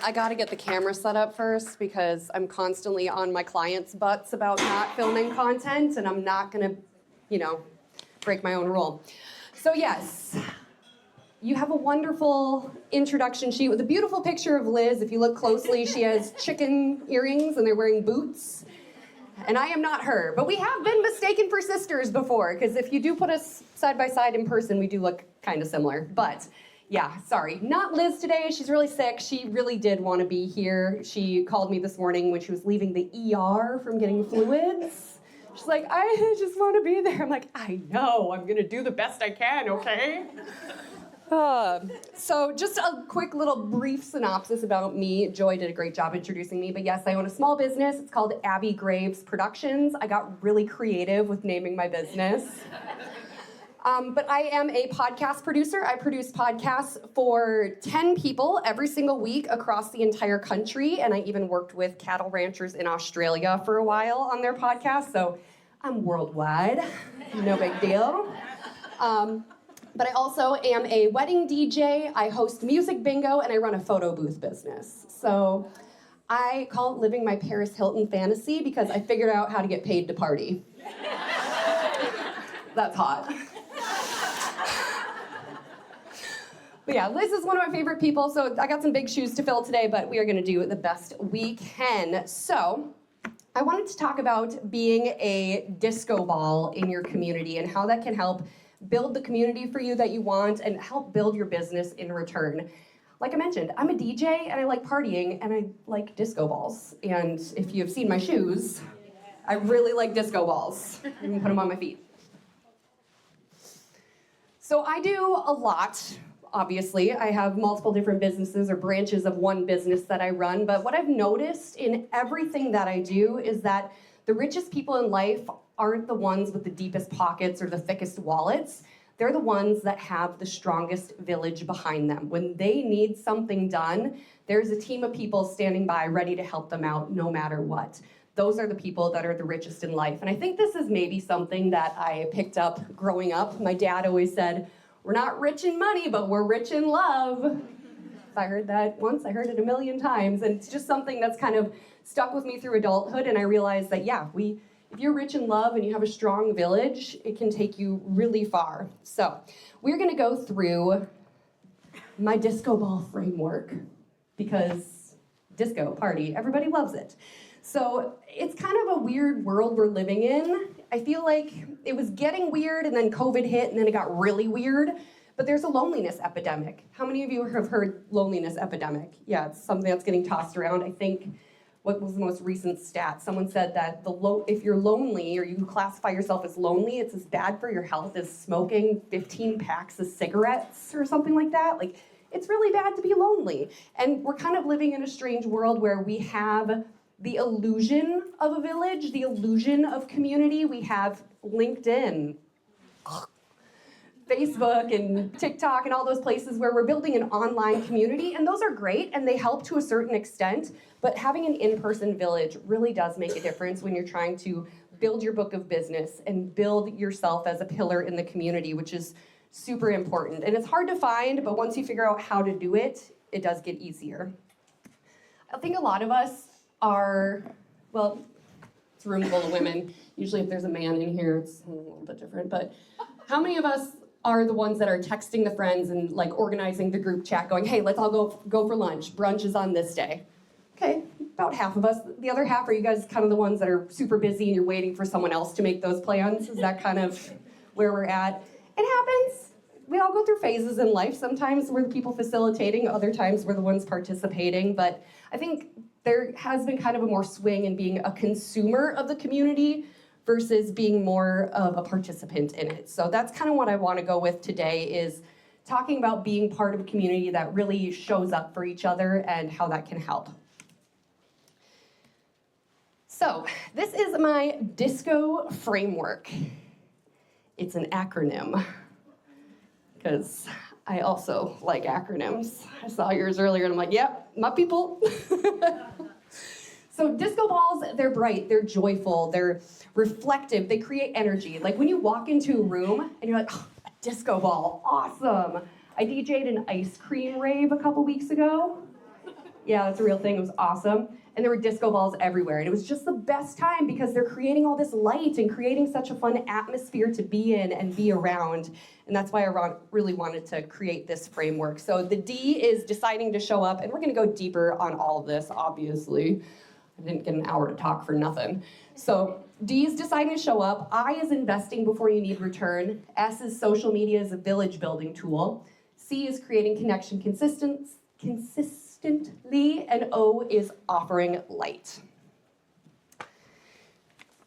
I gotta get the camera set up first because I'm constantly on my clients' butts about not filming content, and I'm not gonna, break my own rule. So yes, you have a wonderful introduction sheet with a beautiful picture of Liz. If you look closely, she has chicken earrings and they're wearing boots. And I am not her, but we have been mistaken for sisters before, because if you do put us side by side in person, we do look kind of similar. But yeah, sorry, not Liz today. She's really sick. She really did want to be here. She called me this morning when she was leaving the ER from getting fluids. She's like, I just want to be there. I'm like, I know, I'm going to do the best I can, okay? So just a quick little brief synopsis about me. Joy did a great job introducing me, but yes, I own a small business. It's called Abbey Graves Productions. I got really creative with naming my business. But I am a podcast producer. I produce podcasts for 10 people every single week across the entire country, and I even worked with cattle ranchers in Australia for a while on their podcast, so I'm worldwide, no big deal. But I also am a wedding DJ, I host music bingo, and I run a photo booth business. So I call it living my Paris Hilton fantasy because I figured out how to get paid to party. That's hot. But yeah, Liz is one of my favorite people, so I got some big shoes to fill today, but we are gonna do the best we can. So I wanted to talk about being a disco ball in your community and how that can help build the community for you that you want and help build your business in return. Like I mentioned, I'm a DJ and I like partying and I like disco balls. And if you've seen my shoes, I really like disco balls. You can put them on my feet. So I do a lot, obviously. I have multiple different businesses or branches of one business that I run. But what I've noticed in everything that I do is that the richest people in life aren't the ones with the deepest pockets or the thickest wallets. They're the ones that have the strongest village behind them. When they need something done, there's a team of people standing by ready to help them out no matter what. Those are the people that are the richest in life. And I think this is maybe something that I picked up growing up. My dad always said, we're not rich in money, but we're rich in love. If I heard that once, I heard it a million times. And it's just something that's kind of stuck with me through adulthood. And I realized that, yeah, if you're rich in love and you have a strong village, it can take you really far. So we're gonna go through my disco ball framework because disco, party, everybody loves it. So it's kind of a weird world we're living in. I feel like it was getting weird and then COVID hit and then it got really weird, but there's a loneliness epidemic. How many of you have heard loneliness epidemic? Yeah, it's something that's getting tossed around. I think, what was the most recent stat? Someone said that if you're lonely or you classify yourself as lonely, it's as bad for your health as smoking 15 packs of cigarettes or something like that. Like, it's really bad to be lonely. And we're kind of living in a strange world where we have the illusion of a village, the illusion of community. We have LinkedIn, Facebook and TikTok and all those places where we're building an online community, and those are great and they help to a certain extent, but having an in-person village really does make a difference when you're trying to build your book of business and build yourself as a pillar in the community, which is super important. And it's hard to find, but once you figure out how to do it, it does get easier. I think a lot of us are, well, it's a room full of women. Usually if there's a man in here, it's a little bit different, but how many of us are the ones that are texting the friends and like organizing the group chat going, hey, let's all go for lunch. Brunch is on this day. Okay, about half of us. The other half, are you guys kind of the ones that are super busy and you're waiting for someone else to make those plans? Is that kind of where we're at? It happens. We all go through phases in life. Sometimes we're the people facilitating, other times we're the ones participating. But I think there has been kind of a more swing in being a consumer of the community versus being more of a participant in it. So that's kind of what I want to go with today, is talking about being part of a community that really shows up for each other and how that can help. So this is my DISCO framework. It's an acronym, because I also like acronyms. I saw yours earlier and I'm like, yep, my people. So disco balls, they're bright, they're joyful, they're reflective, they create energy. Like when you walk into a room and you're like, oh, a disco ball, awesome. I DJ'd an ice cream rave a couple weeks ago. Yeah, that's a real thing. It was awesome. And there were disco balls everywhere. And it was just the best time because they're creating all this light and creating such a fun atmosphere to be in and be around. And that's why I really wanted to create this framework. So the D is deciding to show up, and we're going to go deeper on all of this, obviously. I didn't get an hour to talk for nothing. So D is deciding to show up. I is investing before you need return. S is social media as a village building tool. C is creating connection consistently. And O is offering light.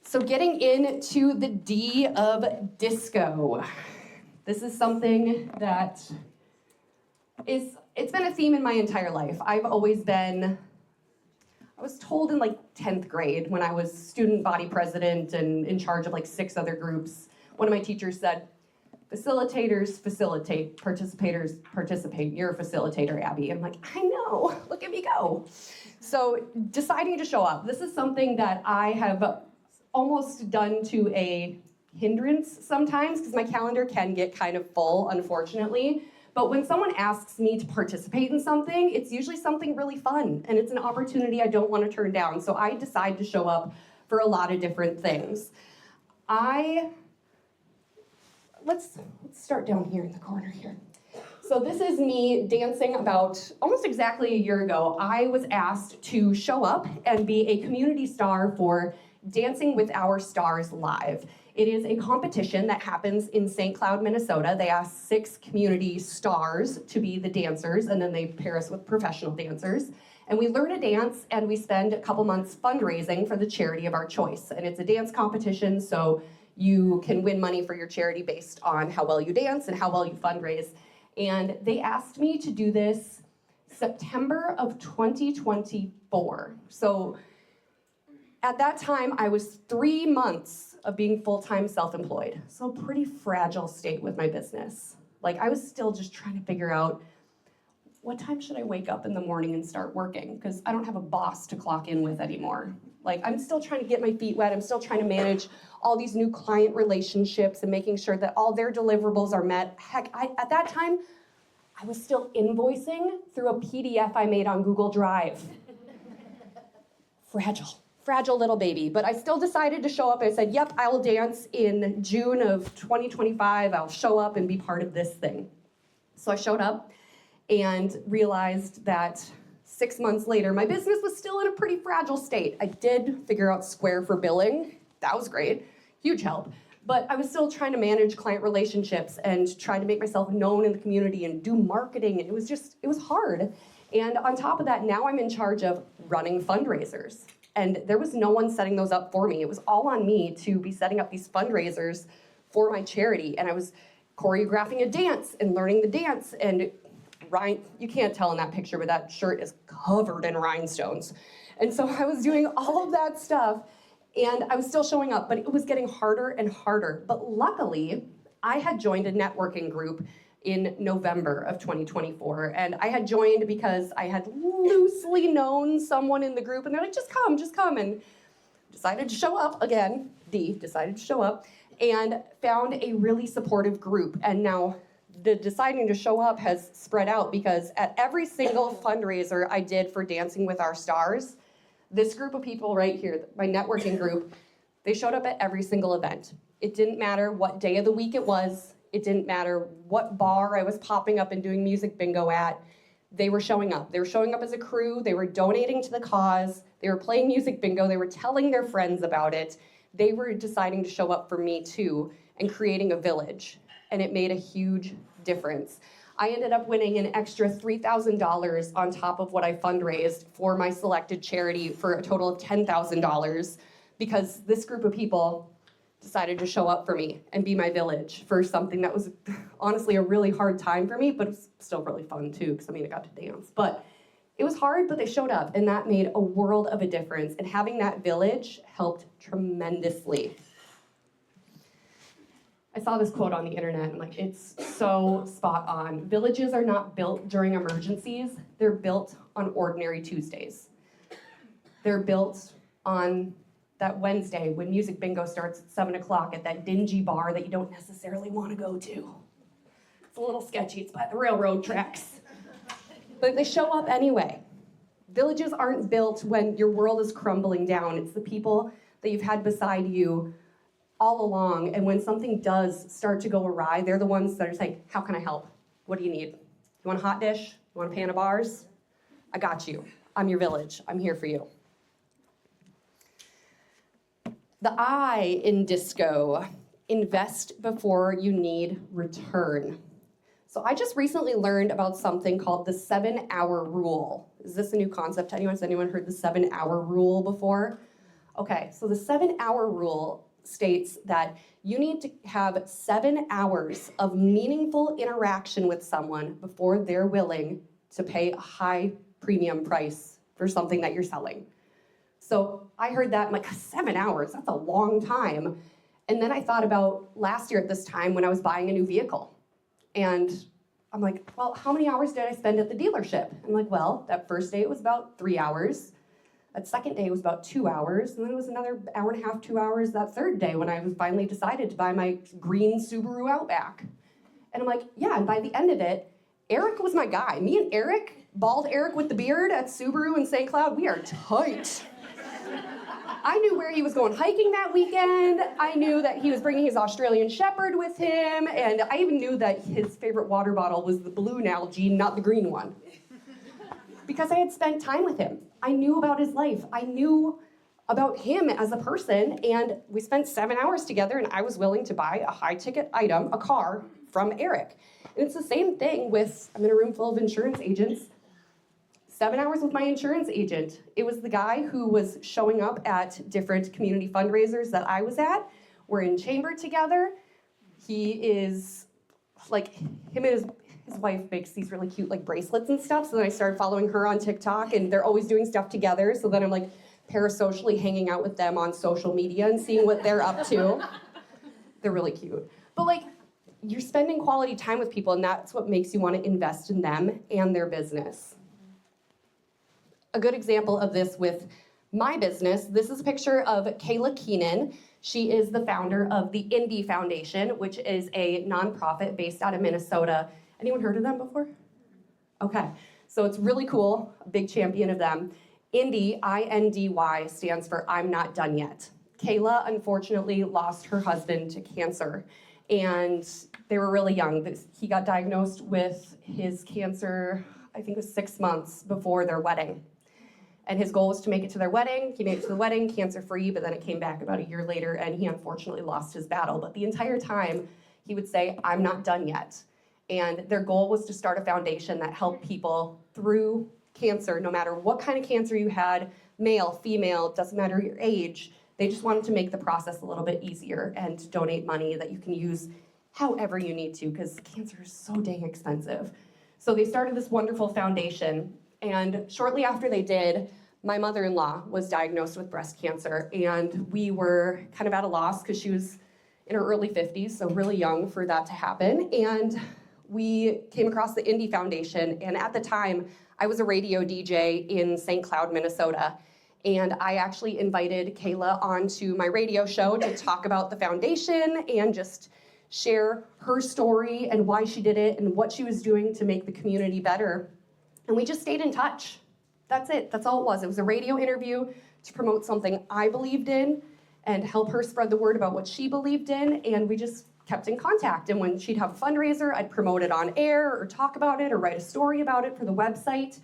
So getting into the D of disco. This is something that it's been a theme in my entire life. I was told in like 10th grade when I was student body president and in charge of like 6 other groups, one of my teachers said, facilitators facilitate, participators participate. You're a facilitator, Abby. I'm like, I know, look at me go. So deciding to show up. This is something that I have almost done to a hindrance sometimes because my calendar can get kind of full, unfortunately. But when someone asks me to participate in something, it's usually something really fun, and it's an opportunity I don't want to turn down. So I decide to show up for a lot of different things. Let's start down here in the corner here. So this is me dancing about almost exactly a year ago. I was asked to show up and be a community star for Dancing with Our Stars Live. It is a competition that happens in St. Cloud, Minnesota. They ask 6 community stars to be the dancers, and then they pair us with professional dancers. And we learn a dance, and we spend a couple months fundraising for the charity of our choice. And it's a dance competition, so you can win money for your charity based on how well you dance and how well you fundraise. And they asked me to do this September of 2024. So at that time, I was 3 months of being full-time self-employed. So pretty fragile state with my business. Like I was still just trying to figure out what time should I wake up in the morning and start working? Because I don't have a boss to clock in with anymore. Like I'm still trying to get my feet wet. I'm still trying to manage all these new client relationships and making sure that all their deliverables are met. Heck, at that time, I was still invoicing through a PDF I made on Google Drive. Fragile little baby. But I still decided to show up. I said, yep, I will dance in June of 2025. I'll show up and be part of this thing. So I showed up and realized that 6 months later, my business was still in a pretty fragile state. I did figure out Square for billing. That was great, huge help. But I was still trying to manage client relationships and trying to make myself known in the community and do marketing. And it was hard. And on top of that, now I'm in charge of running fundraisers. And there was no one setting those up for me. It was all on me to be setting up these fundraisers for my charity. And I was choreographing a dance and learning the dance. And you can't tell in that picture, but that shirt is covered in rhinestones. And so I was doing all of that stuff, and I was still showing up, but it was getting harder and harder. But luckily, I had joined a networking group in November of 2024, and I had joined because I had loosely known someone in the group, and they're like, just come, and decided to show up again, decided to show up, and found a really supportive group. And now the deciding to show up has spread out because at every single fundraiser I did for Dancing with Our Stars, this group of people right here, my networking group, they showed up at every single event. It didn't matter what day of the week it was. It didn't matter what bar I was popping up and doing music bingo at. They were showing up. They were showing up as a crew. They were donating to the cause. They were playing music bingo. They were telling their friends about it. They were deciding to show up for me too and creating a village. And it made a huge difference. I ended up winning an extra $3,000 on top of what I fundraised for my selected charity for a total of $10,000 because this group of people decided to show up for me and be my village for something that was honestly a really hard time for me, but it's still really fun too, because I got to dance. But it was hard, but they showed up, and that made a world of a difference. And having that village helped tremendously. I saw this quote on the internet, and it's so spot on. Villages are not built during emergencies. They're built on ordinary Tuesdays. They're built on that Wednesday when music bingo starts at 7 o'clock at that dingy bar that you don't necessarily want to go to. It's a little sketchy. It's by the railroad tracks. But they show up anyway. Villages aren't built when your world is crumbling down. It's the people that you've had beside you all along, and when something does start to go awry, they're the ones that are saying, how can I help? What do you need? You want a hot dish? You want a pan of bars? I got you. I'm your village. I'm here for you. The I in disco, invest before you need return. So I just recently learned about something called the 7-hour rule. Is this a new concept? Has anyone heard the 7-hour rule before? Okay, so the 7-hour rule states that you need to have 7 hours of meaningful interaction with someone before they're willing to pay a high premium price for something that you're selling. So I heard that, I'm like, 7 hours, that's a long time. And then I thought about last year at this time when I was buying a new vehicle. And I'm like, well, how many hours did I spend at the dealership? I'm like, well, that first day it was about 3 hours. That second day was about 2 hours, and then it was another hour and a half, 2 hours that third day when I was finally decided to buy my green Subaru Outback. And I'm like, yeah, and by the end of it, Eric was my guy. Me and Eric, bald Eric with the beard at Subaru in St. Cloud, we are tight. I knew where he was going hiking that weekend. I knew that he was bringing his Australian Shepherd with him, and I even knew that his favorite water bottle was the blue Nalgene, not the green one. Because I had spent time with him. I knew about his life. I knew about him as a person, and we spent 7 hours together, and I was willing to buy a high-ticket item, a car, from Eric. And it's the same thing with, I'm in a room full of insurance agents. 7 hours with my insurance agent. It was the guy who was showing up at different community fundraisers that I was at. We're in chamber together. He is, like, him and his wife makes these really cute like bracelets and stuff. So then I started following her on TikTok, and they're always doing stuff together. So then I'm like parasocially hanging out with them on social media and seeing what they're up to. They're really cute. But like, you're spending quality time with people, and that's what makes you want to invest in them and their business. A good example of this with my business, this is a picture of Kayla Keenan. She is the founder of the Indie Foundation, which is a nonprofit based out of Minnesota. Anyone heard of them before? Okay, so it's really cool, a big champion of them. Indy, I-N-D-Y, stands for I'm Not Done Yet. Kayla, unfortunately, lost her husband to cancer, and they were really young. He got diagnosed with his cancer, I think it was 6 months before their wedding. And his goal was to make it to their wedding. He made it to the wedding, cancer-free, but then it came back about a year later, and he unfortunately lost his battle. But the entire time, he would say, I'm not done yet. And their goal was to start a foundation that helped people through cancer, no matter what kind of cancer you had, male, female, doesn't matter your age. They just wanted to make the process a little bit easier and to donate money that you can use however you need to, because cancer is so dang expensive. So they started this wonderful foundation, and shortly after they did, my mother-in-law was diagnosed with breast cancer, and we were kind of at a loss because she was in her early 50s, so really young for that to happen. And we came across the Indie Foundation, and at the time, I was a radio DJ in St. Cloud, Minnesota, and I actually invited Kayla onto my radio show to talk about the foundation and just share her story and why she did it and what she was doing to make the community better. And we just stayed in touch. That's it. That's all it was. It was a radio interview to promote something I believed in and help her spread the word about what she believed in, and we just kept in contact. And when she'd have a fundraiser, I'd promote it on air or talk about it or write a story about it for the website.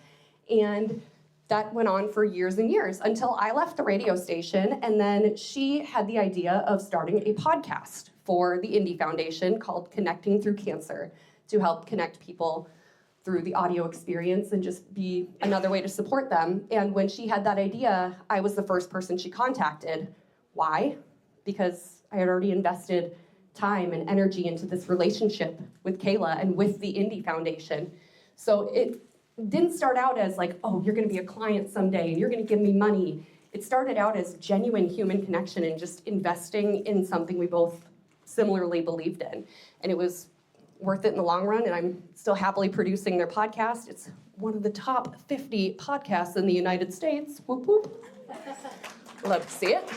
And that went on for years and years until I left the radio station, and then she had the idea of starting a podcast for the Indie Foundation called Connecting Through Cancer to help connect people through the audio experience and just be another way to support them. And when she had that idea, I was the first person she contacted. Why? Because I had already invested time and energy into this relationship with Kayla and with the Indie Foundation. So it didn't start out as like, oh, you're gonna be a client someday and you're gonna give me money. It started out as genuine human connection and just investing in something we both similarly believed in. And it was worth it in the long run, and I'm still happily producing their podcast. It's one of the top 50 podcasts in the United States. Whoop, whoop. Love to see it.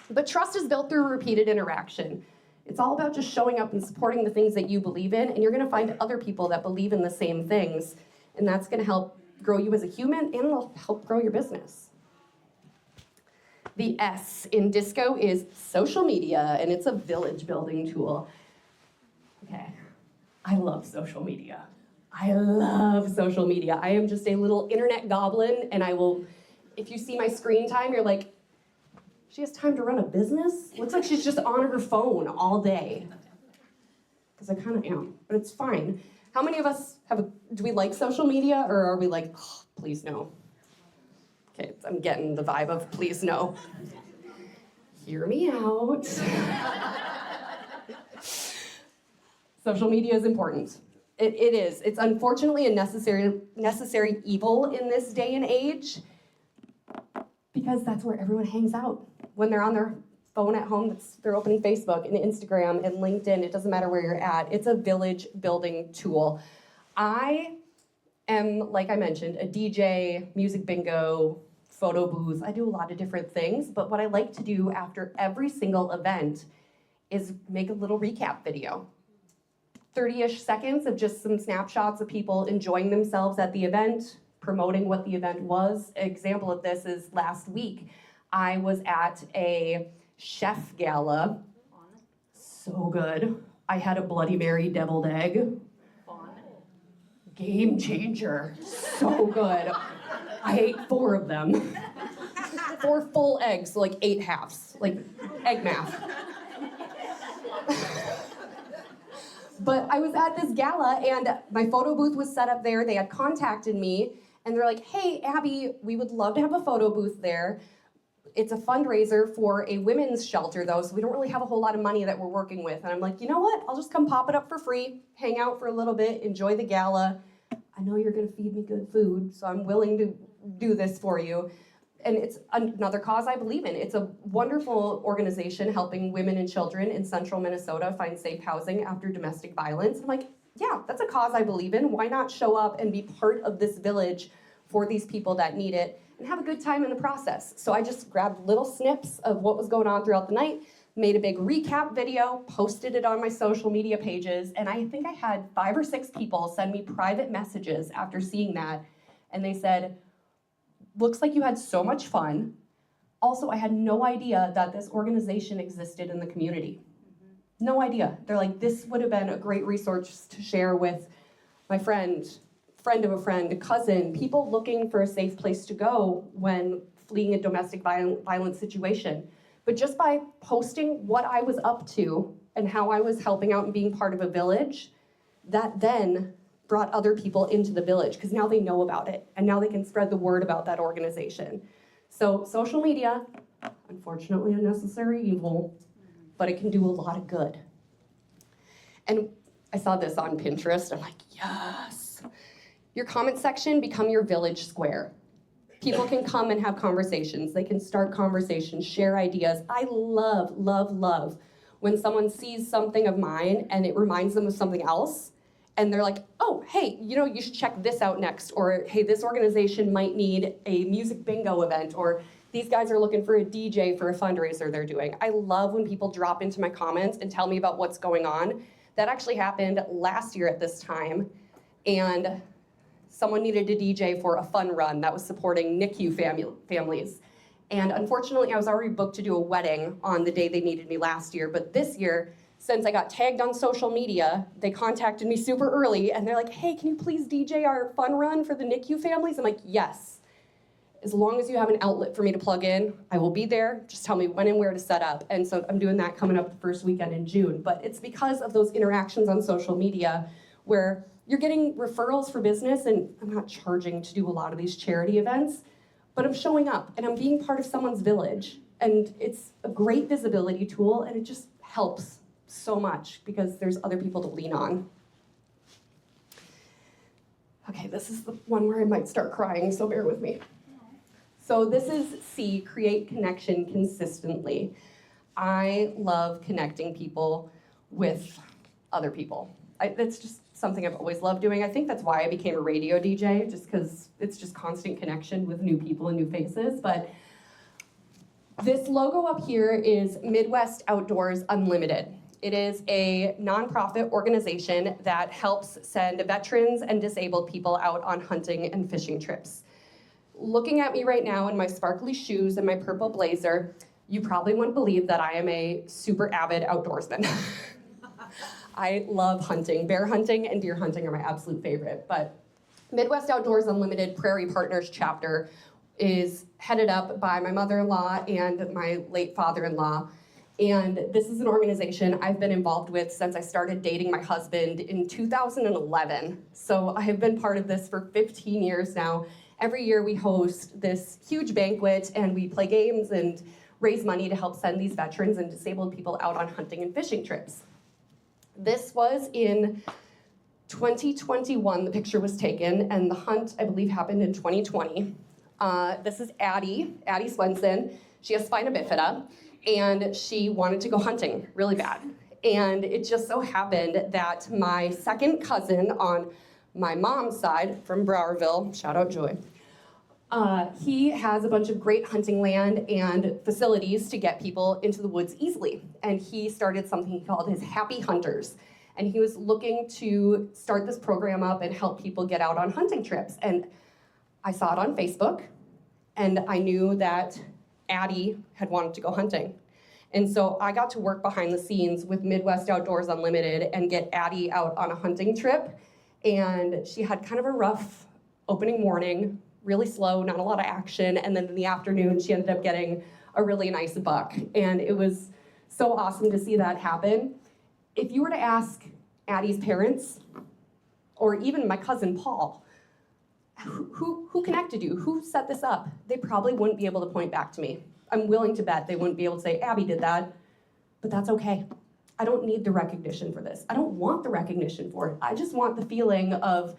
But trust is built through repeated interaction. It's all about just showing up and supporting the things that you believe in, and you're gonna find other people that believe in the same things, and that's gonna help grow you as a human, and it'll help grow your business. The S in DISCO is social media, and it's a village building tool. Okay, I love social media. I love social media. I am just a little internet goblin, and I will, if you see my screen time, you're like, she has time to run a business? Looks like she's just on her phone all day. Because I kind of am, but it's fine. How many of us do we like social media, or are we like, oh, please no? Okay, I'm getting the vibe of please no. Hear me out. Social media is important. It is. It's unfortunately a necessary evil in this day and age, because that's where everyone hangs out. When they're on their phone at home, they're opening Facebook and Instagram and LinkedIn. It doesn't matter where you're at. It's a village building tool. I am, like I mentioned, a DJ, music bingo, photo booth. I do a lot of different things, but what I like to do after every single event is make a little recap video. 30-ish seconds of just some snapshots of people enjoying themselves at the event, promoting what the event was. An example of this is last week. I was at a chef gala. So good. I had a Bloody Mary deviled egg. Game changer. So good. I ate 4 of them. 4 full eggs, so like 8 halves, like egg math. But I was at this gala, and my photo booth was set up there. They had contacted me, and they're like, hey, Abby, we would love to have a photo booth there. It's a fundraiser for a women's shelter, though, so we don't really have a whole lot of money that we're working with. And I'm like, you know what? I'll just come pop it up for free, hang out for a little bit, enjoy the gala. I know you're going to feed me good food, so I'm willing to do this for you. And it's another cause I believe in. It's a wonderful organization helping women and children in central Minnesota find safe housing after domestic violence. I'm like, yeah, that's a cause I believe in. Why not show up and be part of this village for these people that need it and have a good time in the process? So I just grabbed little snips of what was going on throughout the night, made a big recap video, posted it on my social media pages, and I think I had 5 or 6 people send me private messages after seeing that, and they said, looks like you had so much fun. Also, I had no idea that this organization existed in the community. No idea. They're like, this would have been a great resource to share with my friend of a friend, a cousin, people looking for a safe place to go when fleeing a domestic violence situation. But just by posting what I was up to and how I was helping out and being part of a village, that then brought other people into the village, because now they know about it, and now they can spread the word about that organization. So social media, unfortunately a necessary evil, but it can do a lot of good. And I saw this on Pinterest. I'm like, yes. Your comment section become your village square. People can come and have conversations. They can start conversations, share ideas. I love, love, love when someone sees something of mine and it reminds them of something else. And they're like, oh, hey, you should check this out next. Or, hey, this organization might need a music bingo event. Or these guys are looking for a DJ for a fundraiser they're doing. I love when people drop into my comments and tell me about what's going on. That actually happened last year at this time. And someone needed a DJ for a fun run that was supporting NICU families. And unfortunately, I was already booked to do a wedding on the day they needed me last year. But this year, since I got tagged on social media, they contacted me super early, and they're like, hey, can you please DJ our fun run for the NICU families? I'm like, yes. As long as you have an outlet for me to plug in, I will be there. Just tell me when and where to set up. And so I'm doing that coming up the first weekend in June. But it's because of those interactions on social media where you're getting referrals for business, and I'm not charging to do a lot of these charity events, but I'm showing up, and I'm being part of someone's village. And it's a great visibility tool, and it just helps so much because there's other people to lean on. Okay, this is the one where I might start crying, so bear with me. So this is C, create connection consistently. I love connecting people with other people. That's just something I've always loved doing. I think that's why I became a radio DJ, just because it's just constant connection with new people and new faces. But this logo up here is Midwest Outdoors Unlimited. It is a nonprofit organization that helps send veterans and disabled people out on hunting and fishing trips. Looking at me right now in my sparkly shoes and my purple blazer, you probably wouldn't believe that I am a super avid outdoorsman. I love hunting. Bear hunting and deer hunting are my absolute favorite. But Midwest Outdoors Unlimited Prairie Partners chapter is headed up by my mother-in-law and my late father-in-law. And this is an organization I've been involved with since I started dating my husband in 2011. So I have been part of this for 15 years now. Every year we host this huge banquet and we play games and raise money to help send these veterans and disabled people out on hunting and fishing trips. This was in 2021, the picture was taken, and the hunt, I believe, happened in 2020. This is Addie Swenson. She has spina bifida, and she wanted to go hunting really bad. And it just so happened that my second cousin on my mom's side from Browerville, shout out Joy, he has a bunch of great hunting land and facilities to get people into the woods easily. And he started something he called his Happy Hunters. And he was looking to start this program up and help people get out on hunting trips. And I saw it on Facebook, and I knew that Addie had wanted to go hunting. And so I got to work behind the scenes with Midwest Outdoors Unlimited and get Addie out on a hunting trip. And she had kind of a rough opening morning, really slow, not a lot of action. And then in the afternoon, she ended up getting a really nice buck. And it was so awesome to see that happen. If you were to ask Addie's parents, or even my cousin Paul, who connected you? Who set this up? They probably wouldn't be able to point back to me. I'm willing to bet they wouldn't be able to say, Abby did that, but that's okay. I don't need the recognition for this. I don't want the recognition for it. I just want the feeling of,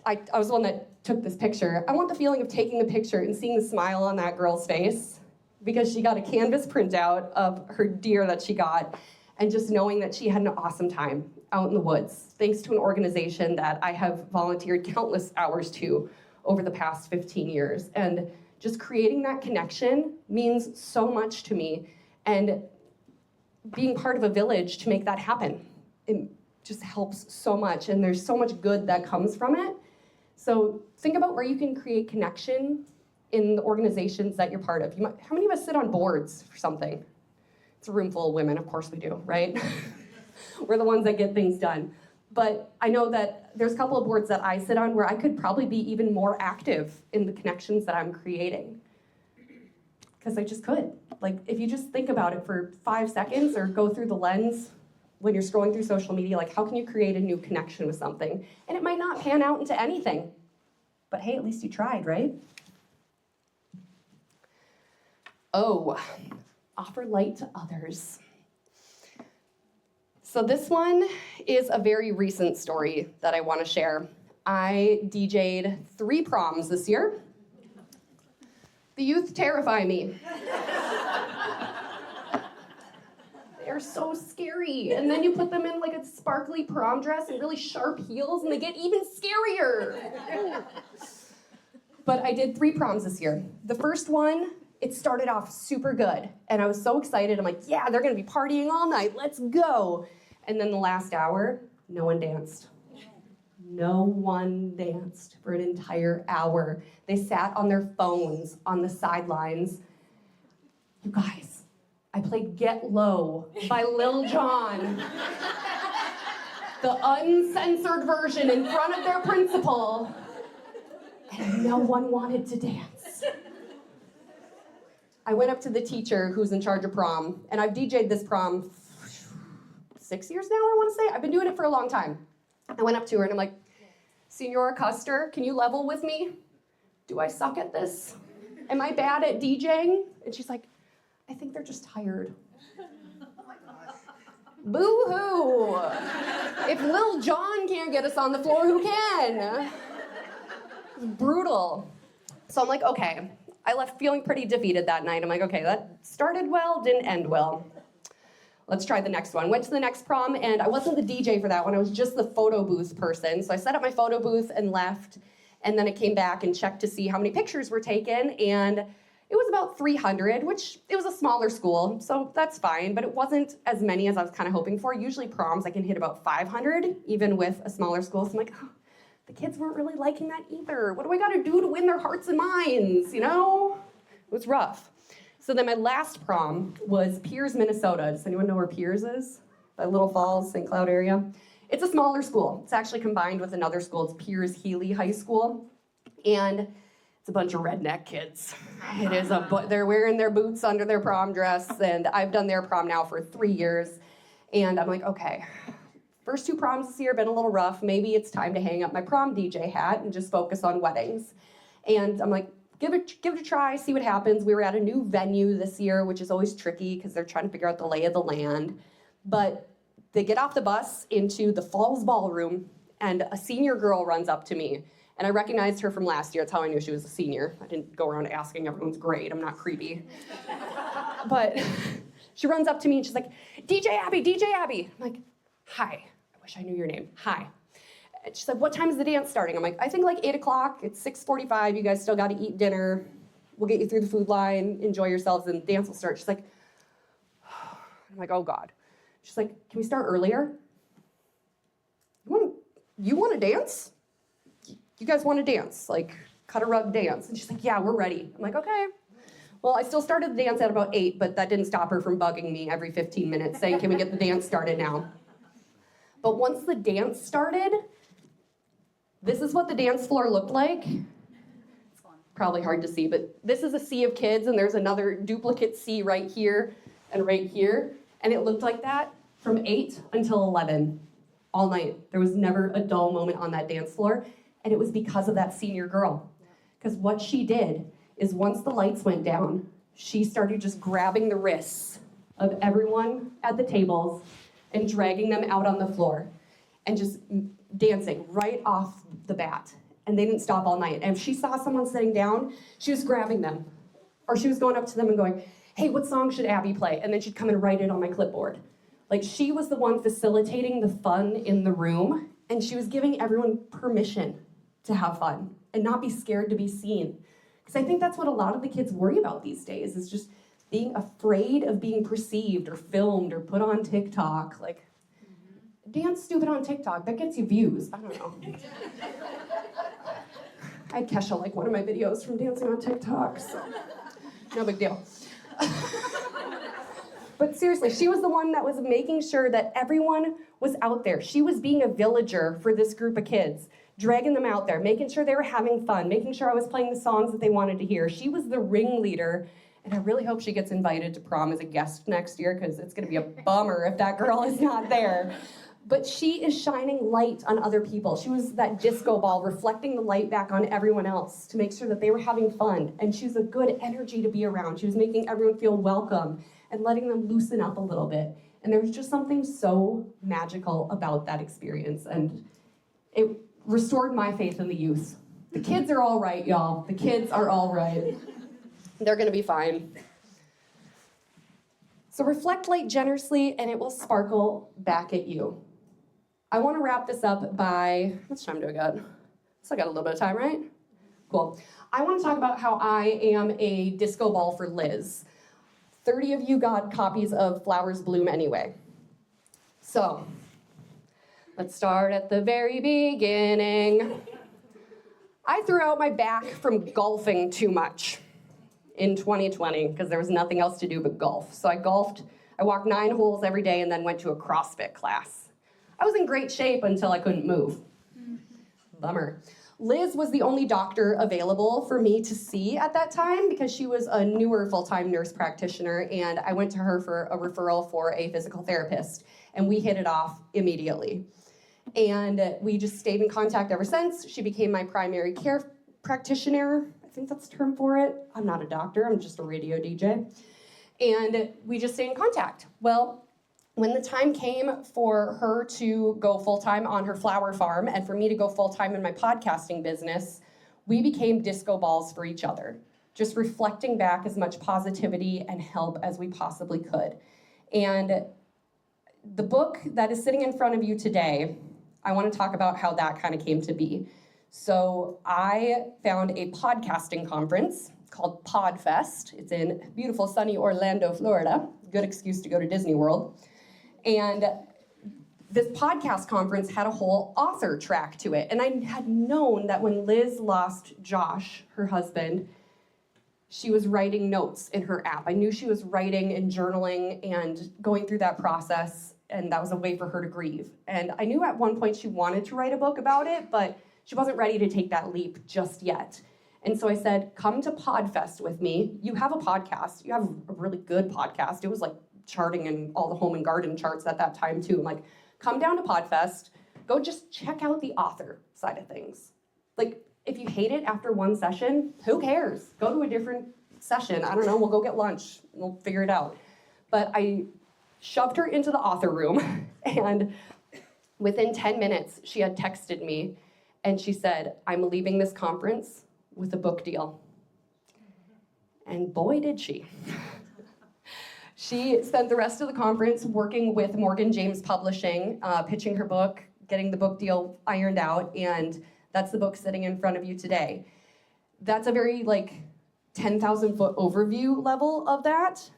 I was the one that took this picture. I want the feeling of taking the picture and seeing the smile on that girl's face because she got a canvas printout of her deer that she got, and just knowing that she had an awesome time out in the woods, thanks to an organization that I have volunteered countless hours to over the past 15 years. And just creating that connection means so much to me. And being part of a village to make that happen, it just helps so much. And there's so much good that comes from it. So think about where you can create connection in the organizations that you're part of. How many of us sit on boards for something? It's a room full of women, of course we do, right? We're the ones that get things done. But I know that there's a couple of boards that I sit on where I could probably be even more active in the connections that I'm creating. Because I just could. Like, if you just think about it for 5 seconds or go through the lens when you're scrolling through social media, like, how can you create a new connection with something? And it might not pan out into anything. But hey, at least you tried, right? Oh, offer light to others. So this one is a very recent story that I want to share. I DJ'd 3 proms this year. The youth terrify me. They're so scary. And then you put them in like a sparkly prom dress and really sharp heels and they get even scarier. But I did 3 proms this year. The first one, it started off super good. And I was so excited. I'm like, yeah, they're gonna be partying all night. Let's go. And then the last hour, no one danced. No one danced for an entire hour. They sat on their phones on the sidelines. You guys, I played Get Low by Lil Jon. The uncensored version in front of their principal. And no one wanted to dance. I went up to the teacher who's in charge of prom, and I've DJ'd this prom 6 years now, I want to say. I've been doing it for a long time. I went up to her and I'm like, Senora Custer, can you level with me? Do I suck at this? Am I bad at DJing? And she's like, I think they're just tired. Boo-hoo! If Lil Jon can't get us on the floor, who can? It's brutal. So I'm like, okay. I left feeling pretty defeated that night. I'm like, okay, that started well, didn't end well. Let's try the next one. Went to the next prom, and I wasn't the DJ for that one. I was just the photo booth person. So I set up my photo booth and left, and then I came back and checked to see how many pictures were taken, and It was about 300, which it was a smaller school, so that's fine, but it wasn't as many as I was kind of hoping for. Usually proms, I can hit about 500, even with a smaller school, so I'm like, oh, the kids weren't really liking that either. What do I gotta do to win their hearts and minds, you know? It was rough. So then my last prom was Pierce, Minnesota. Does anyone know where Pierce is? By Little Falls, St. Cloud area. It's a smaller school. It's actually combined with another school. It's Pierce Healy High School. And it's a bunch of redneck kids. It is they're wearing their boots under their prom dress, and I've done their prom now for 3 years. And I'm like, okay, first 2 proms this year have been a little rough. Maybe it's time to hang up my prom DJ hat and just focus on weddings. And I'm like, give it a try, see what happens. We were at a new venue this year, which is always tricky because they're trying to figure out the lay of the land. But they get off the bus into the Falls Ballroom, and a senior girl runs up to me. And I recognized her from last year. That's how I knew she was a senior. I didn't go around asking everyone's grade. I'm not creepy. But she runs up to me and she's like, DJ Abbey, DJ Abbey. I'm like, hi. I wish I knew your name. Hi. And she said, what time is the dance starting? I'm like, I think like 8 o'clock. It's 6:45. You guys still got to eat dinner. We'll get you through the food line. Enjoy yourselves, and dance will start. She's like, I'm like, oh God. She's like, can we start earlier? You want to dance? You guys want to dance? Like, cut a rug dance? And she's like, yeah, we're ready. I'm like, okay. Well, I still started the dance at about 8, but that didn't stop her from bugging me every 15 minutes, saying, can we get the dance started now? But once the dance started, this is what the dance floor looked like. It's probably hard to see, but this is a sea of kids, and there's another duplicate sea right here and right here. And it looked like that from 8 until 11, all night. There was never a dull moment on that dance floor, and it was because of that senior girl. Because what she did is once the lights went down, she started just grabbing the wrists of everyone at the tables and dragging them out on the floor and just dancing right off the bat. And they didn't stop all night. And if she saw someone sitting down, she was grabbing them. Or she was going up to them and going, hey, what song should Abby play? And then she'd come and write it on my clipboard. Like, she was the one facilitating the fun in the room, and she was giving everyone permission to have fun and not be scared to be seen. Because I think that's what a lot of the kids worry about these days, is just being afraid of being perceived or filmed or put on TikTok. Like, dance stupid on TikTok, that gets you views. I don't know. I had Kesha like one of my videos from dancing on TikTok, so no big deal. But seriously, she was the one that was making sure that everyone was out there. She was being a villager for this group of kids, dragging them out there, making sure they were having fun, making sure I was playing the songs that they wanted to hear. She was the ringleader, and I really hope she gets invited to prom as a guest next year, because it's gonna be a bummer if that girl is not there. But she is shining light on other people. She was that disco ball reflecting the light back on everyone else to make sure that they were having fun. And she was a good energy to be around. She was making everyone feel welcome and letting them loosen up a little bit. And there was just something so magical about that experience. And it restored my faith in the youth. The kids are all right, y'all. The kids are all right. They're gonna be fine. So reflect light generously and it will sparkle back at you. I want to wrap this up by, how much time do I got? So I got a little bit of time, right? Cool. I want to talk about how I am a disco ball for Liz. 30 of you got copies of Flowers Bloom Anyway. So, let's start at the very beginning. I threw out my back from golfing too much in 2020 because there was nothing else to do but golf. So I walked 9 holes every day and then went to a CrossFit class. I was in great shape until I couldn't move. Bummer. Liz was the only doctor available for me to see at that time because she was a newer full-time nurse practitioner, and I went to her for a referral for a physical therapist, and we hit it off immediately. And we just stayed in contact ever since. She became my primary care practitioner. I think that's the term for it. I'm not a doctor, I'm just a radio DJ. And we just stayed in contact. Well, when the time came for her to go full-time on her flower farm and for me to go full-time in my podcasting business, we became disco balls for each other, just reflecting back as much positivity and help as we possibly could. And the book that is sitting in front of you today, I want to talk about how that kind of came to be. So I found a podcasting conference It's called Podfest. It's in beautiful sunny Orlando, Florida. Good excuse to go to Disney World. And this podcast conference had a whole author track to it. And I had known that when Liz lost Josh, her husband, she was writing notes in her app. I knew she was writing and journaling and going through that process, and that was a way for her to grieve. And I knew at one point she wanted to write a book about it, but she wasn't ready to take that leap just yet. And so I said, come to Podfest with me. You have a podcast. You have a really good podcast. It was like charting in all the home and garden charts at that time too. I'm like, come down to Podfest. Go just check out the author side of things. Like, if you hate it after one session, who cares? Go to a different session. I don't know, we'll go get lunch. We'll figure it out. But I shoved her into the author room, and within 10 minutes, she had texted me, and she said, I'm leaving this conference with a book deal. And boy, did she. She spent the rest of the conference working with Morgan James Publishing, pitching her book, getting the book deal ironed out, and that's the book sitting in front of you today. That's a very 10,000 foot overview level of that.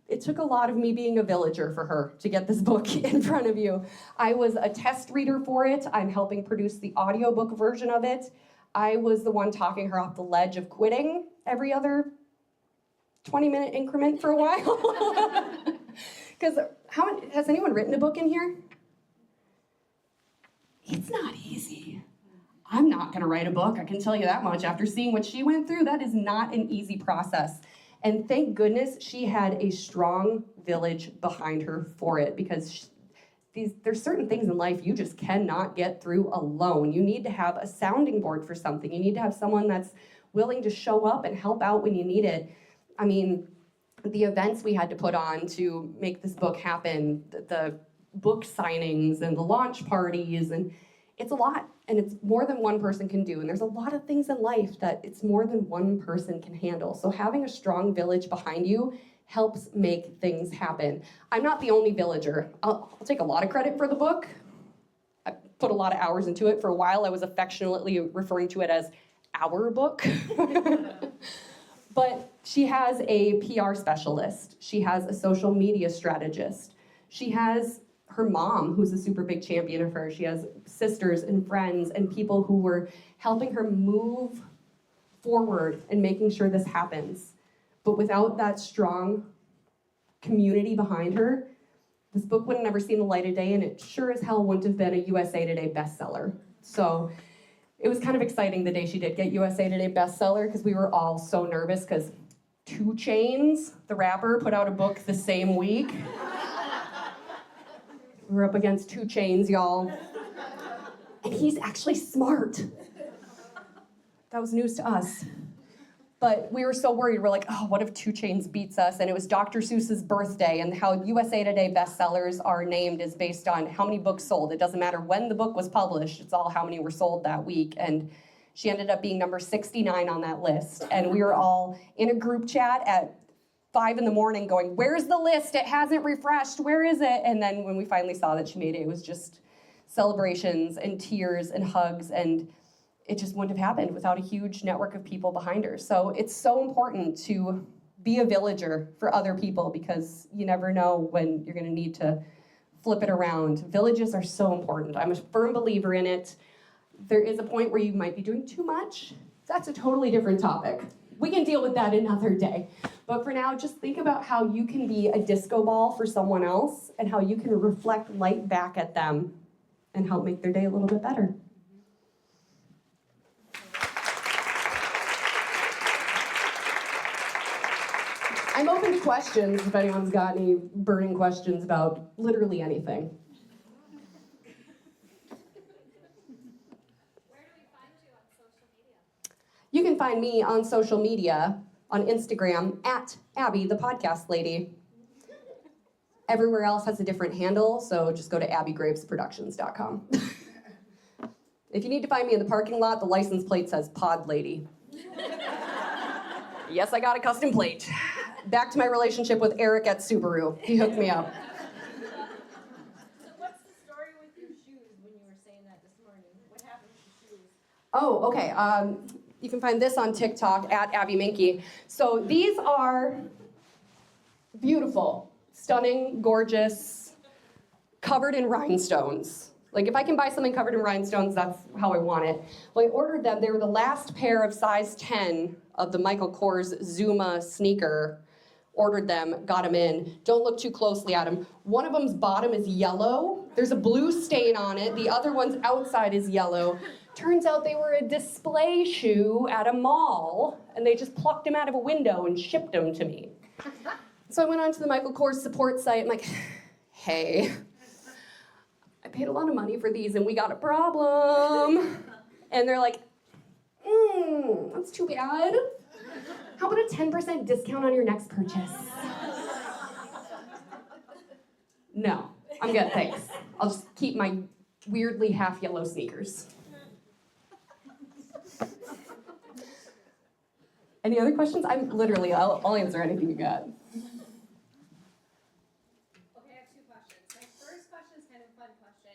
It took a lot of me being a villager for her to get this book in front of you. I was a test reader for it. I'm helping produce the audiobook version of it. I was the one talking her off the ledge of quitting every other 20-minute increment for a while. Because has anyone written a book in here? It's not easy. I'm not going to write a book, I can tell you that much. After seeing what she went through, that is not an easy process. And thank goodness she had a strong village behind her for it, because there's certain things in life you just cannot get through alone. You need to have a sounding board for something. You need to have someone that's willing to show up and help out when you need it. I mean, the events we had to put on to make this book happen, the book signings and the launch parties, and it's a lot, and it's more than one person can do. And there's a lot of things in life that it's more than one person can handle. So having a strong village behind you helps make things happen. I'm not the only villager. I'll take a lot of credit for the book. I put a lot of hours into it. For a while, I was affectionately referring to it as our book. But she has a PR specialist. She has a social media strategist. She has her mom, who's a super big champion of her. She has sisters and friends and people who were helping her move forward and making sure this happens. But without that strong community behind her, this book would have never seen the light of day, and it sure as hell wouldn't have been a USA Today bestseller. So it was kind of exciting the day she did get USA Today bestseller, because we were all so nervous, because 2 Chainz, the rapper, put out a book the same week. We're up against 2 Chainz, y'all. And he's actually smart. That was news to us. But we were so worried. We're like, oh, what if 2 Chainz beats us? And it was Dr. Seuss's birthday, and how USA Today bestsellers are named is based on how many books sold. It doesn't matter when the book was published, it's all how many were sold that week. And she ended up being number 69 on that list. And we were all in a group chat at 5 a.m. going, where's the list? It hasn't refreshed. Where is it? And then when we finally saw that she made it, it was just celebrations and tears and hugs, and it just wouldn't have happened without a huge network of people behind her. So it's so important to be a villager for other people, because you never know when you're going to need to flip it around. Villages are so important. I'm a firm believer in it. There is a point where you might be doing too much. That's a totally different topic. We can deal with that another day. But for now, just think about how you can be a disco ball for someone else, and how you can reflect light back at them and help make their day a little bit better. I'm open to questions if anyone's got any burning questions about literally anything. Where do we find you on social media? You can find me on social media, on Instagram, at Abby, the podcast lady. Everywhere else has a different handle, so just go to abbygravesproductions.com. If you need to find me in the parking lot, the license plate says Pod Lady. Yes, I got a custom plate. Back to my relationship with Eric at Subaru. He hooked me up. So what's the story with your shoes when you were saying that this morning? What happened with the shoes? Oh, okay. You can find this on TikTok at Abbey Minky. So these are beautiful, stunning, gorgeous, covered in rhinestones. Like if I can buy something covered in rhinestones, that's how I want it. Well, I ordered them. They were the last pair of size 10 of the Michael Kors Zuma sneaker. Ordered them, got them in. Don't look too closely at them. One of them's bottom is yellow. There's a blue stain on it. The other one's outside is yellow. Turns out they were a display shoe at a mall, and they just plucked them out of a window and shipped them to me. So I went onto the Michael Kors support site. I'm like, hey, I paid a lot of money for these, and we got a problem. And they're like, that's too bad. How about a 10% discount on your next purchase? No, I'm good, thanks. I'll just keep my weirdly half yellow sneakers. Any other questions? I'll answer anything you got. Okay, I have two questions. My first question is kind of a fun question.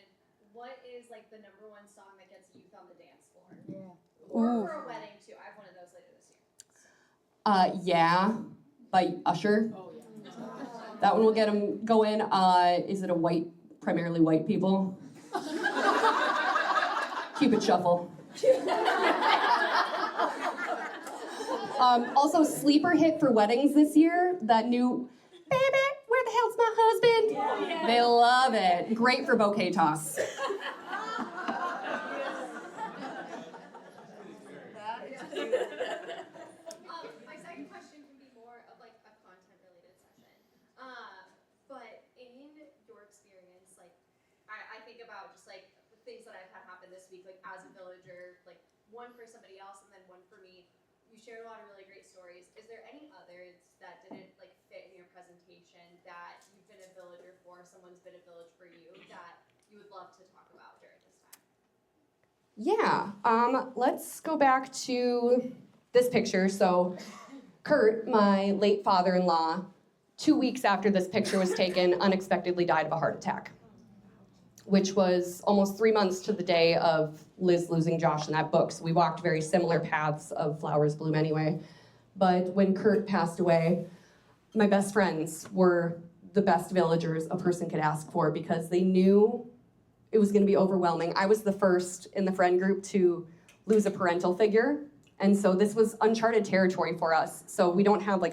What is like the number one song that gets youth on the dance floor? Yeah. Or for a wedding too. I have one of those later this year. Yeah, by Usher. Oh, yeah. That one will get them going. Is it primarily white people? Cupid Shuffle. Also, sleeper hit for weddings this year, that new, baby, where the hell's my husband? Yeah. They love it. Great for bouquet toss. My second question can be more of like a content-related session. But in your experience, like, I think about just like the things that I've had happen this week, like as a villager, like one for somebody else and then one for me. You shared a lot of really great stories. Is there any others that didn't like fit in your presentation that you've been a villager for, someone's been a village for you, that you would love to talk about during this time? Yeah, let's go back to this picture. So Kurt, my late father-in-law, 2 weeks after this picture was taken, unexpectedly died of a heart attack, which was almost 3 months to the day of Liz losing Josh in that book. So we walked very similar paths of Flowers Bloom anyway. But when Kurt passed away, my best friends were the best villagers a person could ask for because they knew it was gonna be overwhelming. I was the first in the friend group to lose a parental figure. And so this was uncharted territory for us. So we don't have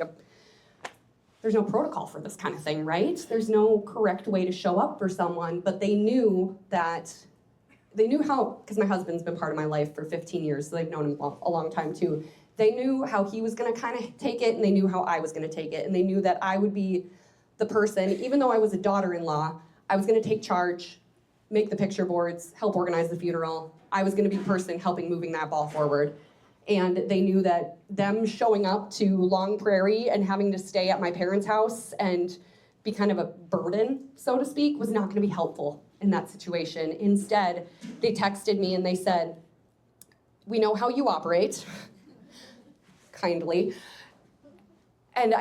there's no protocol for this kind of thing, right? There's no correct way to show up for someone, but they knew how, because my husband's been part of my life for 15 years, so they've known him a long time too. They knew how he was gonna kind of take it, and they knew how I was gonna take it, and they knew that I would be the person, even though I was a daughter-in-law, I was gonna take charge, make the picture boards, help organize the funeral. I was gonna be the person helping moving that ball forward. And they knew that them showing up to Long Prairie and having to stay at my parents' house and be kind of a burden, so to speak, was not gonna be helpful in that situation. Instead, they texted me and they said, we know how you operate, kindly. And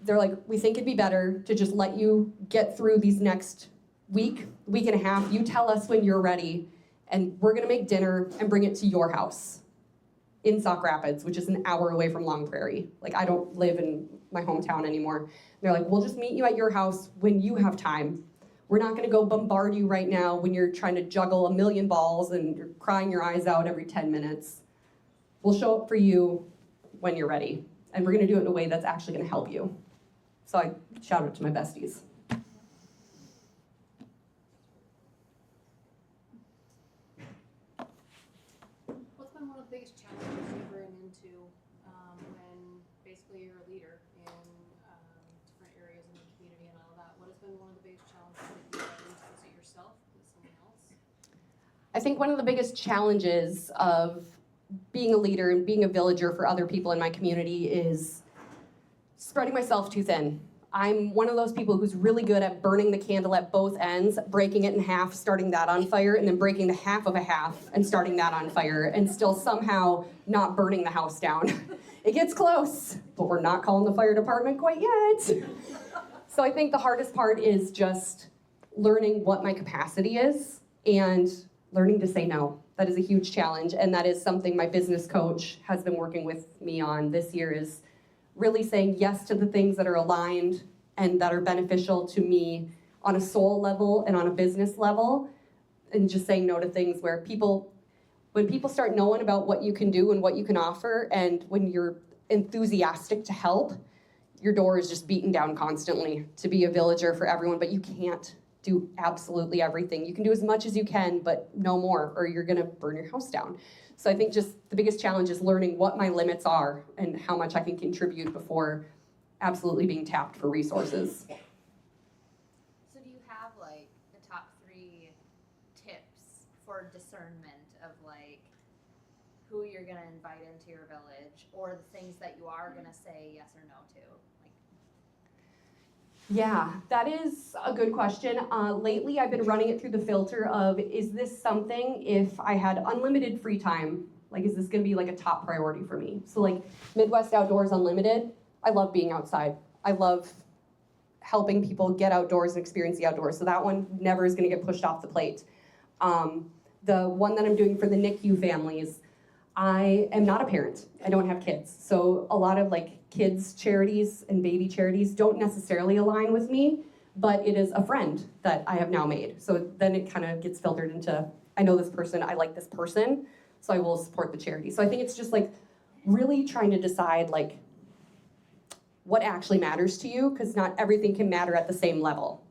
they're like, we think it'd be better to just let you get through these next week and a half. You tell us when you're ready, and we're gonna make dinner and bring it to your house in Sauk Rapids, which is an hour away from Long Prairie. Like, I don't live in my hometown anymore. And they're like, we'll just meet you at your house when you have time. We're not gonna go bombard you right now when you're trying to juggle a million balls and you're crying your eyes out every 10 minutes. We'll show up for you when you're ready. And we're gonna do it in a way that's actually gonna help you. So I shout out to my besties. What's been one of the biggest challenges you've run into when basically you're a leader in different areas in the community and all that? What has been one of the biggest challenges that you've run into? Is it yourself? Is it someone else? I think one of the biggest challenges of being a leader and being a villager for other people in my community is spreading myself too thin. I'm one of those people who's really good at burning the candle at both ends, breaking it in half, starting that on fire, and then breaking the half of a half and starting that on fire, and still somehow not burning the house down. It gets close, but we're not calling the fire department quite yet. So I think the hardest part is just learning what my capacity is and learning to say no. That is a huge challenge, and that is something my business coach has been working with me on this year, is really saying yes to the things that are aligned and that are beneficial to me on a soul level and on a business level, and just saying no to things where when people start knowing about what you can do and what you can offer, and when you're enthusiastic to help, your door is just beaten down constantly to be a villager for everyone, but you can't do absolutely everything. You can do as much as you can, but no more, or you're gonna burn your house down. So I think just the biggest challenge is learning what my limits are and how much I can contribute before absolutely being tapped for resources. So do you have like the top 3 tips for discernment of like who you're gonna invite into your village, or the things that you are gonna say yes or no to? Yeah, that is a good question. Lately, I've been running it through the filter of, is this something, if I had unlimited free time, like, is this gonna be like a top priority for me? So like Midwest Outdoors Unlimited, I love being outside. I love helping people get outdoors and experience the outdoors. So that one never is gonna get pushed off the plate. The one that I'm doing for the NICU families, I am not a parent. I don't have kids. So a lot of like kids charities and baby charities don't necessarily align with me, but it is a friend that I have now made. So then it kind of gets filtered into, I know this person, I like this person, so I will support the charity. So I think it's just like really trying to decide like what actually matters to you, because not everything can matter at the same level.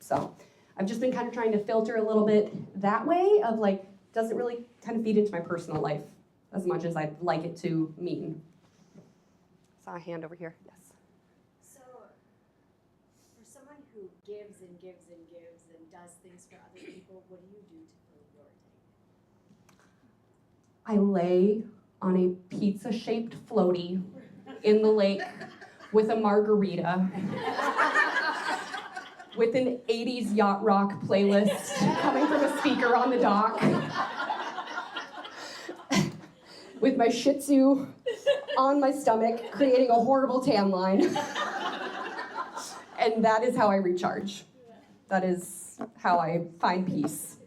So I've just been kind of trying to filter a little bit that way of like, does it really kind of feed into my personal life as much as I'd like it to mean. Saw a hand over here. Yes. So, for someone who gives and gives and gives and does things for other people, what do you do to fill your tank? I lay on a pizza-shaped floaty in the lake with a margarita with an 80s yacht rock playlist coming from a speaker on the dock with my Shih Tzu on my stomach, creating a horrible tan line. And that is how I recharge. That is how I find peace.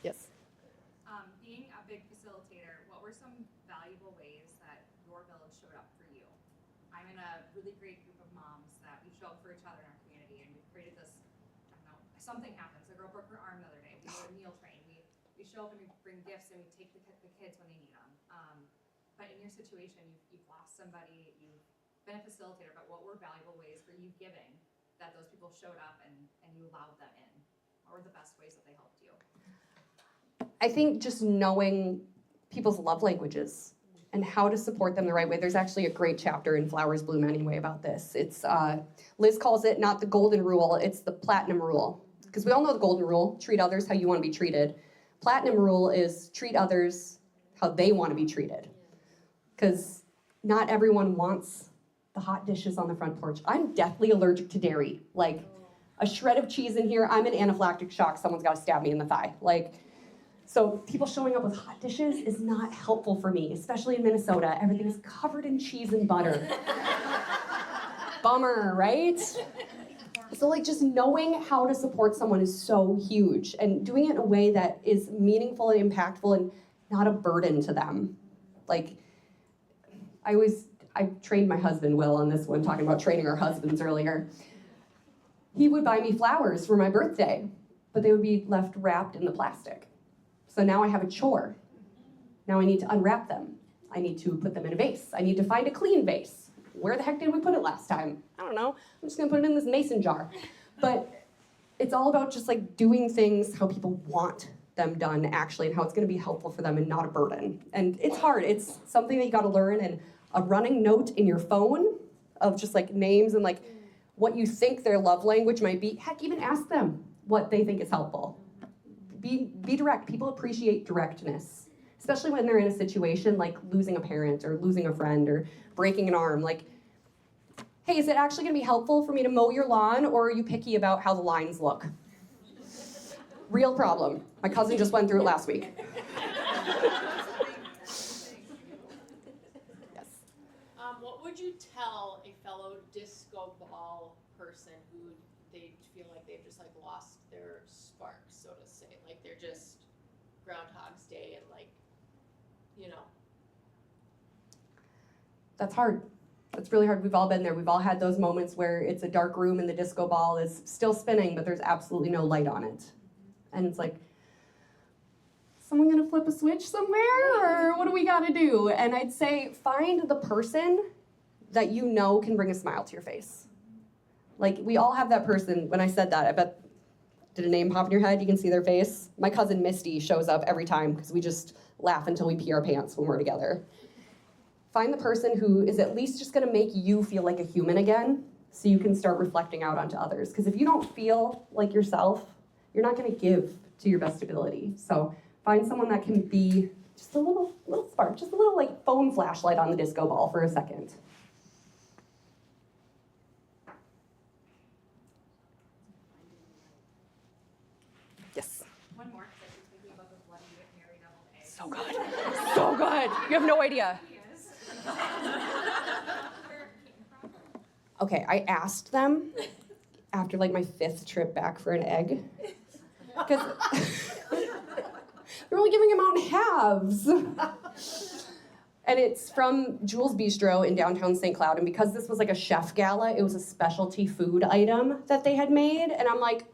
Yes. Being a big facilitator, what were some valuable ways that your village showed up for you? I'm in a really great group of moms that we show up for each other in our community, and we've created this, I don't know, something happens. A girl broke her arm the other day. We do a meal train. We show up and we bring gifts and we take the kids when they need them. But in your situation, you've lost somebody, you've been a facilitator, but what were valuable ways for you giving that those people showed up and you allowed them in? What were the best ways that they helped you? I think just knowing people's love languages and how to support them the right way. There's actually a great chapter in Flowers Bloom Anyway about this. It's Liz calls it not the golden rule, it's the platinum rule. Because we all know the golden rule, treat others how you want to be treated. Platinum rule is treat others how they want to be treated. Because not everyone wants the hot dishes on the front porch. I'm deathly allergic to dairy. Like, a shred of cheese in here, I'm in anaphylactic shock, someone's got to stab me in the thigh. Like, so people showing up with hot dishes is not helpful for me, especially in Minnesota. Everything is covered in cheese and butter. Bummer, right? So like just knowing how to support someone is so huge, and doing it in a way that is meaningful and impactful and not a burden to them. Like, I trained my husband, Will, on this one, talking about training our husbands earlier. He would buy me flowers for my birthday, but they would be left wrapped in the plastic. So now I have a chore. Now I need to unwrap them. I need to put them in a vase. I need to find a clean vase. Where the heck did we put it last time? I don't know. I'm just gonna put it in this mason jar. But it's all about just like doing things how people want them done actually, and how it's gonna be helpful for them and not a burden. And it's hard. It's something that you gotta learn, and a running note in your phone of just like names and like what you think their love language might be. Heck, even ask them what they think is helpful. Be direct. People appreciate directness, especially when they're in a situation like losing a parent or losing a friend or breaking an arm. Like, hey, is it actually gonna be helpful for me to mow your lawn, or are you picky about how the lines look? Real problem. My cousin just went through it last week. Yes. What would you tell a fellow disco ball person who they feel like they've just like lost their spark, so to say? Like they're just Groundhog's Day and like, you know. That's hard. That's really hard. We've all been there. We've all had those moments where it's a dark room and the disco ball is still spinning, but there's absolutely no light on it. And it's like, someone gonna flip a switch somewhere, or what do we gotta do? And I'd say find the person that you know can bring a smile to your face. Like, we all have that person. When I said that, I bet, did a name pop in your head? You can see their face. My cousin Misty shows up every time because we just laugh until we pee our pants when we're together. Find the person who is at least just gonna make you feel like a human again, so you can start reflecting out onto others. Because if you don't feel like yourself, you're not gonna give to your best ability. So find someone that can be just a little spark, just a little like phone flashlight on the disco ball for a second. Yes. One more, because I was thinking about the bloody Mary deviled egg. So good. So good. You have no idea. Okay, I asked them after like my 5th trip back for an egg. Because they're only giving them out in halves. And it's from Jules Bistro in downtown St. Cloud. And because this was like a chef gala, it was a specialty food item that they had made. And I'm like,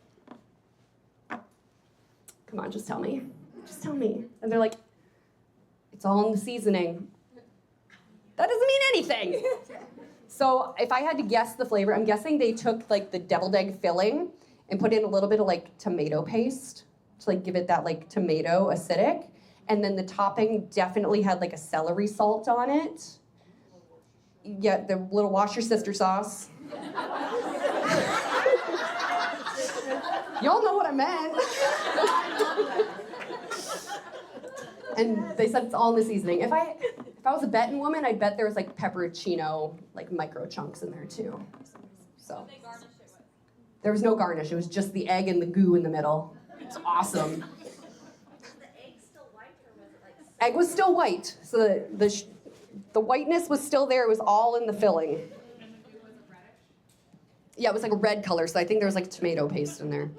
come on, just tell me. Just tell me. And they're like, it's all in the seasoning. That doesn't mean anything. So if I had to guess the flavor, I'm guessing they took like the deviled egg filling and put in a little bit of like tomato paste to like give it that like tomato acidic. And then the topping definitely had like a celery salt on it. Yeah, the little wash your sister sauce. Y'all know what I meant. And they said it's all in the seasoning. If I was a betting woman, I'd bet there was like pepperoncino, like micro chunks in there too. So there was no garnish. It was just the egg and the goo in the middle. It's awesome. Was the egg still white or was it like? Egg was still white, so the whiteness was still there. It was all in the filling. And the goo was a reddish? Yeah, it was like a red color, so I think there was like tomato paste in there.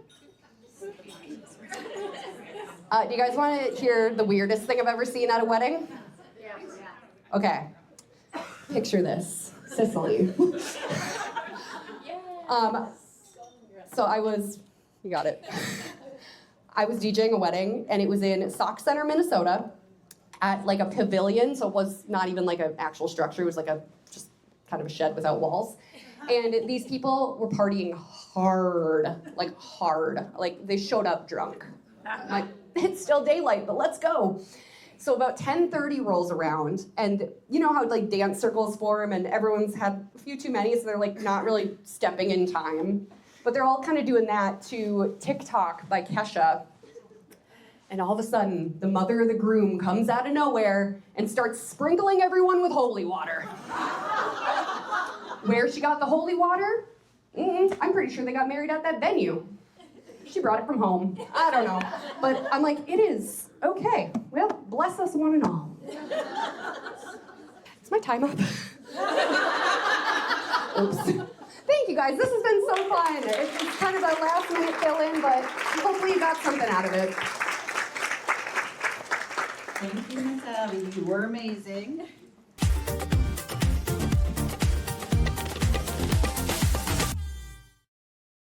Do you guys want to hear the weirdest thing I've ever seen at a wedding? Yeah. Okay. Picture this. Sicily. So you got it. I was DJing a wedding, and it was in Sauk Center, Minnesota, at like a pavilion, so it was not even like an actual structure, it was like just kind of a shed without walls. And these people were partying hard. Like they showed up drunk. I'm like, it's still daylight, but let's go. So about 10:30 rolls around, and you know how like dance circles form, and everyone's had a few too many, so they're like not really stepping in time. But they're all kind of doing that to TikTok by Kesha. And all of a sudden, the mother of the groom comes out of nowhere and starts sprinkling everyone with holy water. Where she got the holy water? I'm pretty sure they got married at that venue. She brought it from home. I don't know. But I'm like, it is okay. Well, bless us one and all. Is my time up? Oops. Thank you guys. This has been so fun. It's kind of a last minute fill-in, but hopefully you got something out of it. Thank you, Miss Abby. You were amazing.